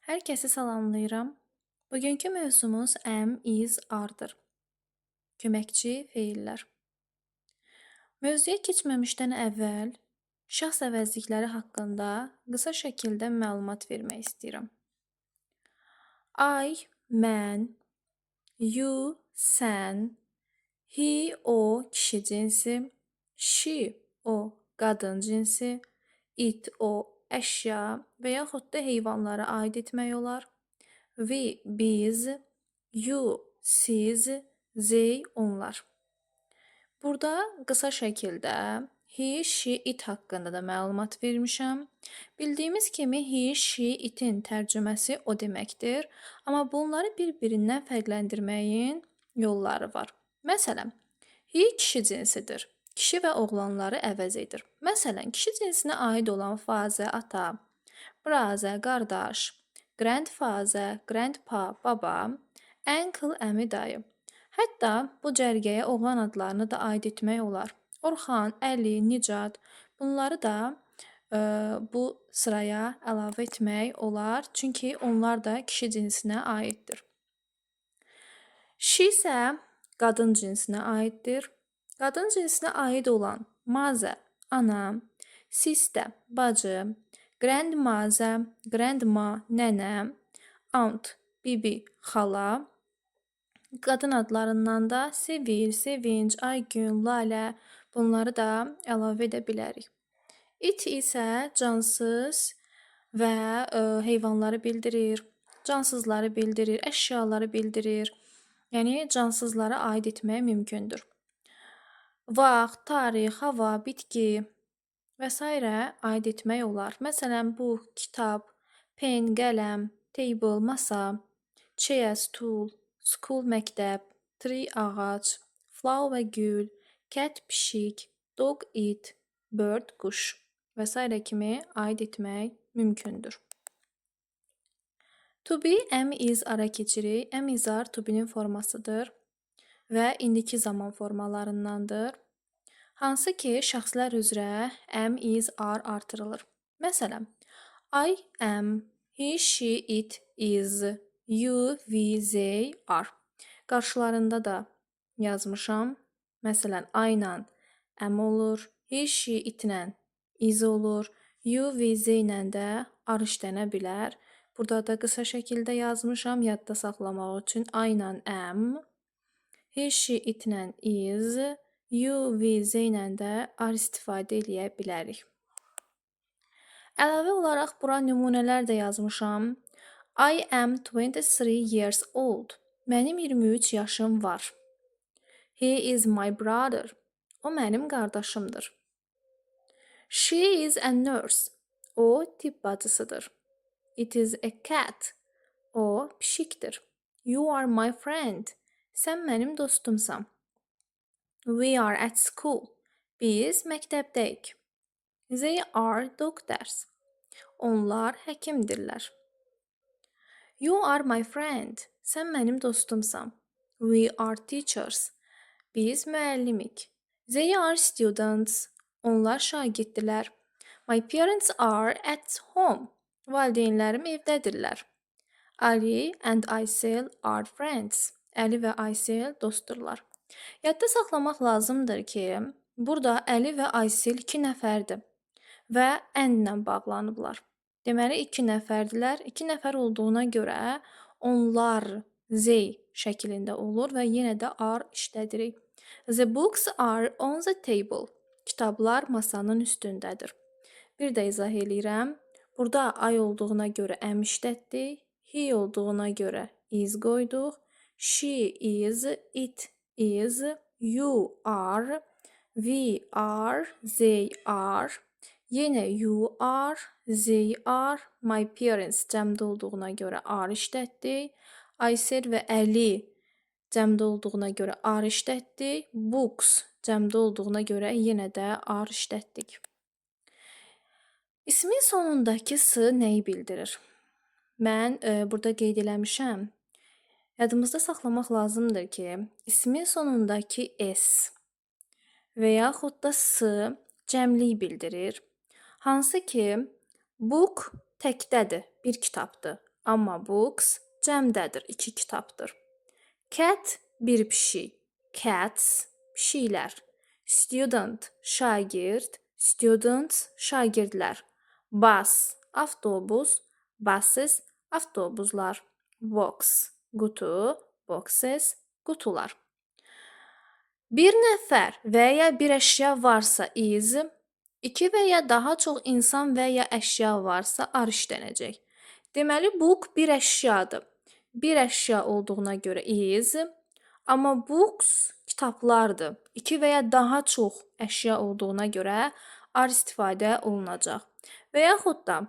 Hər kəsi salamlayıram. Bugünkü mövzumuz am, is, are-dır. Köməkçi feillər. Mövzuya keçməmişdən əvvəl şəxs əvəzlikləri haqqında qısa şəkildə məlumat vermək istəyirəm. I, mən, you, sən, he, o, kişi cinsi, she, o, qadın cinsi, it, o, əşya və yaxud da heyvanlara aid etmək olar. We, biz, you, siz, they, onlar. Burada qısa şəkildə he, she, it haqqında da məlumat vermişəm. Bildiyimiz kimi he, she, itin tərcüməsi o deməkdir. Amma bunları bir-birindən fərqləndirməyin yolları var. Məsələn, he kişi cinsidir. Kişi və oğlanları əvəz edir. Məsələn, kişi cinsinə aid olan father, ata, brother, qardaş, grandfather, grandpa, baba, uncle, əmi, dayı. Hətta bu cərgəyə oğlan adlarını da aid etmək olar. Orxan, Əli, Nicat, bunları da bu sıraya əlavə etmək olar, çünki onlar da kişi cinsinə aiddir. She isə qadın cinsinə aiddir. Qadın cinsinə aid olan mother, ana, sister, bacı, grandmother, grandma, nənə, aunt, bibi, xala. Qadın adlarından da Sevil, Sevinc, Aygün, Lalə, bunları da əlavə edə bilərik. It isə cansız və heyvanları bildirir, cansızları bildirir, əşyaları bildirir. Yəni cansızlara aid etmək mümkündür. Vaxt, tarix, hava, bitki və s. aid etmək olar. Məsələn, book, kitab, pen, qələm, table, masa, chair, stool, school, məktəb, tree, ağac, flower, gül, cat, pişik, dog, it, bird, quş və s. kimi aid etmək mümkündür. To be, am, is, ara keçirik. Am, is, are to be-nin formasıdır və indiki zaman formalarındandır. Hansı ki, şəxslər üzrə am, is, are artırılır. Məsələn, I am, he, she, it, is, you, we, they, are. Qarşılarında da yazmışam. Məsələn, I ilə am olur, he, she, itlə is olur, you, we, they ilə də are işlənə bilər. Burada da qısa şəkildə yazmışam, yadda saxlamaq üçün I ilə am, he, she, itlə is, you, we, they ilə də are istifadə edə bilərik. Əlavə olaraq bura nümunələr də yazmışam. I am 23 years old. Mənim 23 yaşım var. He is my brother. O mənim qardaşımdır. She is a nurse. O tibb bacısıdır. It is a cat. O pişikdir. You are my friend. Sən mənim dostumsan. We are at school. Biz məktəbdəyik. They are doctors. Onlar həkimdirlər. You are my friend. Sən mənim dostumsan. We are teachers. Biz müəllimik. They are students. Onlar şagirddirlər. My parents are at home. Valideynlərim evdədirlər. Ali and Aysel are friends. Əli və Aysel dostdurlar. Yadda saxlamaq lazımdır ki, burada Əli və Aysel 2 nəfərdir və and-lə bağlanıblar. Deməli, 2 nəfərdilər. 2 nəfər olduğuna görə onlar they şəklində olur və yenə də are işlədirik. The books are on the table. Kitablar masanın üstündədir. Bir də izah eləyirəm. Burada I olduğuna görə am işlətdik. He olduğuna görə is qoyduq. She is, it is, you are, we are, they are. Yenə you are, they are, my parents cəmdə olduğuna görə are işlətdik. Aysel və Əli cəmdə olduğuna görə are işlətdik. Books cəmdə olduğuna görə yenə də are işlətdik. İsmin sonundakı s nəyi bildirir? Mən burada qeyd eləmişəm. Yadımızda saxlamaq lazımdır ki, ismin sonundakı s və yaxud da s cəmlik bildirir. Hansı ki, book təkdədir, bir kitabdır. Amma books cəmdədir, 2 kitabdır. Cat bir pişik. Cats pişiklər. Student şagird. Students şagirdlər. Bus avtobus. Buses avtobuslar. Box qutu. Boxes qutular. Bir nəfər və ya bir əşya varsa is, 2 və ya daha çox insan və ya əşya varsa are işlənəcək. Deməli, book bir əşyadır. Bir əşya olduğuna görə is, amma books kitablardır. 2 və ya daha çox əşya olduğuna görə are istifadə olunacaq. Və yaxud da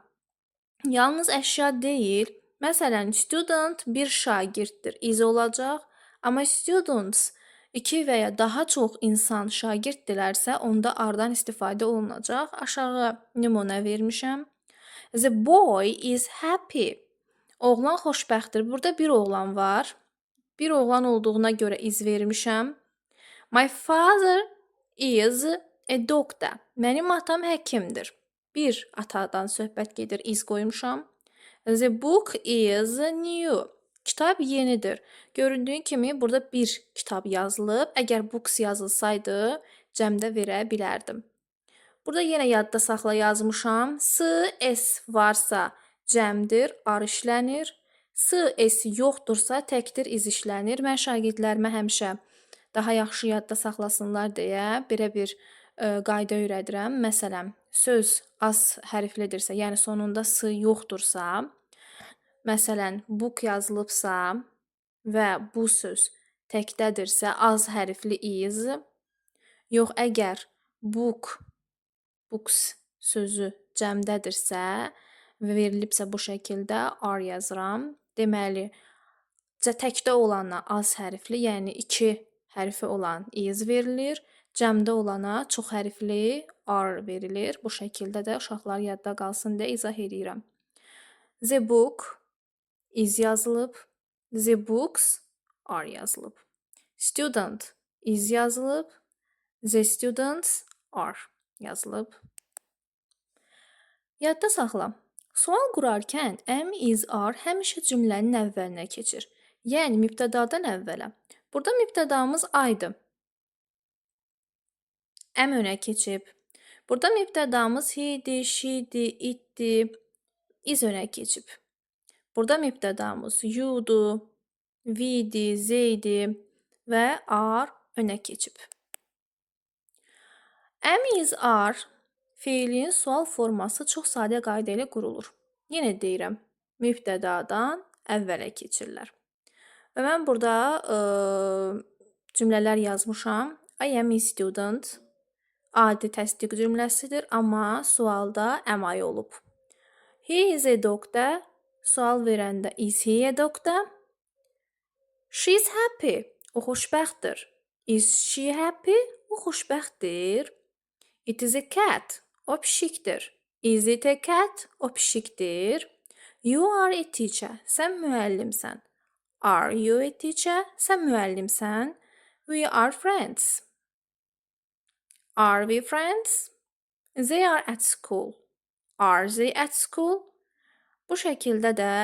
yalnız əşya deyil, məsələn, student bir şagirddir, is olacaq, amma students 2 və ya daha çox insan şagirddirlərsə, onda are-dan istifadə olunacaq. Aşağı nümunə vermişəm. The boy is happy. Oğlan xoşbəxtdir. Burada bir oğlan var. Bir oğlan olduğuna görə is vermişəm. My father is a doctor. Mənim atam həkimdir. Bir atadan söhbət gedir, is qoymuşam. The book is new. Kitab yenidir. Göründüyü kimi burada bir kitab yazılıb. Əgər books yazılsaydı, cəmdə verə bilərdim. Burada yenə yadda saxla yazmışam. S varsa cəmdir, are işlənir. S yoxdursa təkdir, is işlənir. Mən şagirdlərimə həmişə daha yaxşı yadda saxlasınlar deyə belə bir qayda öyrədirəm. Məsələn, söz az hərflidirsə, yəni sonunda s yoxdursa, məsələn, book yazılıbsa və bu söz təkdədirsə, az hərfli is, yox, əgər books sözü cəmdədirsə və verilibsə bu şəkildə are yazıram. Deməli, təkdə olana az hərfli, yəni 2 hərfi olan is verilir. Cəmdə olana çox hərfli are verilir. Bu şəkildə də uşaqlar yadda qalsın deyə izah edirəm. The book is yazılıb. The books are yazılıb. Student is yazılıb. The students are yazılıb. Yadda saxla. Sual qurarkən am, is, are həmişə cümlənin əvvəlinə keçir. Yəni mübtədadan əvvələ. Burada mübtədamız I'dır. Am önə keçib. Burada mübtədamız he'dir, she'dir, itdir. Is önə keçib. Burada mübtədamız you'dur, we'dir, they'dir və are önə keçib. Am, is, are feilin sual forması çox sadə qayda ilə qurulur. Yenə deyirəm, mübtədadan əvvələ keçirlər. Və mən burada cümlələr yazmışam. I am a student. Adi təsdiq cümləsidir, amma sualda am I olub. He is a doctor. Sual verəndə is he a doctor? She is happy. O xoşbəxtdir. Is she happy? O xoşbəxtdir. It is a cat. O pişikdir. Is it a cat? O pişikdir. You are a teacher. Sən müəllimsən. Are you a teacher? Sən müəllimsən. We are friends. Are we friends? They are at school. Are they at school? Bu şəkildə də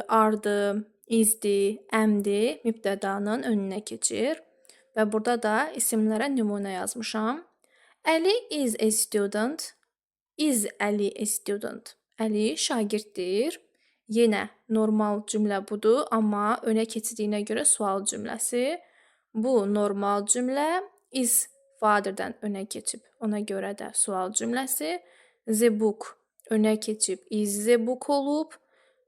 are-dır, is-dir, am-dir mübtədanın önünə keçir. Və burada da isimlərə nümunə yazmışam. Əli is a student. Is Əli a student? Əli şagirddir. Yenə normal cümlə budur, amma önə keçdiyinə görə sual cümləsi. Bu normal cümlə is father'dan önə keçib. Ona görə də sual cümləsi. The book önə keçib is the book olub.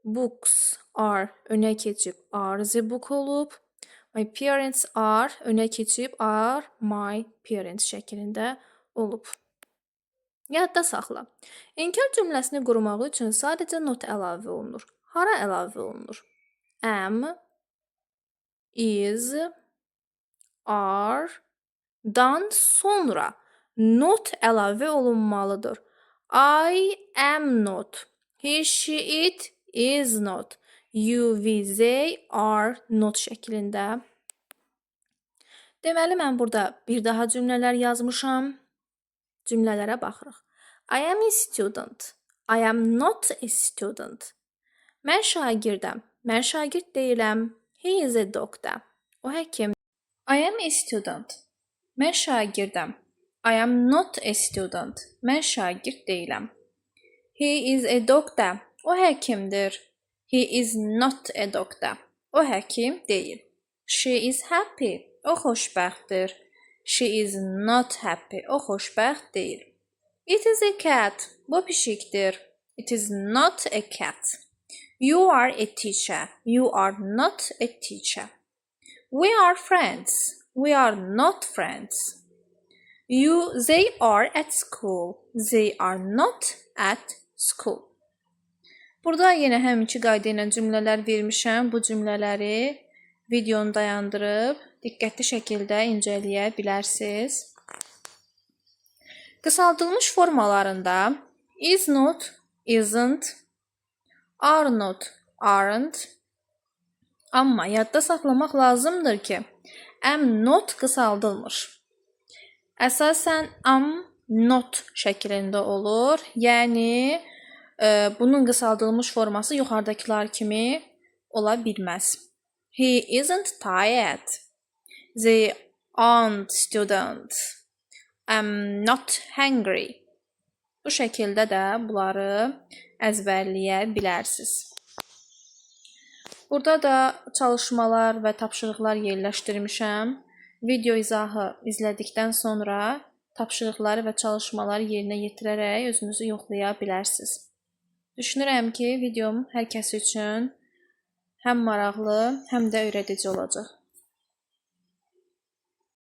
Books are önə keçib are the book olub. My parents are önə keçib are my parents şəklində olub. Yadda saxla. İnkar cümləsini qurmaq üçün sadəcə not əlavə olunur. Hara əlavə olunur? Am, is, are dan sonra not əlavə olunmalıdır. I am not. He, she, it is not. You, we, they are not şəklində. Deməli, mən burada bir daha cümlələr yazmışam. Cümlələrə baxırıq. I am a student. I am not a student. Mən şagirdəm. Mən şagird deyiləm. He is a doctor. O həkim. I am a student. Mən şagirdəm. I am not a student. Mən şagird deyiləm. He is a doctor. O həkimdir. He is not a doctor. O həkim deyil. She is happy. O xoşbəxtdir. She is not happy. O xoşbəxt deyil. It is a cat. Bu pişikdir. It is not a cat. You are a teacher. You are not a teacher. We are friends. We are not friends. They are at school. They are not at school. Burada yenə həminki qayda ilə cümlələr vermişəm. Bu cümlələri videonu dayandırıb diqqətli şəkildə incələyə bilərsiniz. Qısaldılmış formalarında is not, isn't, are not, aren't. Amma yadda saxlamaq lazımdır ki, am not qısaldılmır. Əsasən am not şəklində olur. Yəni, bunun qısaldılmış forması yuxarıdakılar kimi ola bilməz. He isn't tired. They aren't students. I'm not hungry. Bu şəkildə də bunları əzbərləyə bilərsiniz. Burada da çalışmalar və tapşırıqlar yerləşdirmişəm. Video izahı izlədikdən sonra tapşırıqları və çalışmaları yerinə yetirərək özünüzü yoxlaya bilərsiniz. Düşünürəm ki, videom hər kəs üçün həm maraqlı, həm də öyrədici olacaq.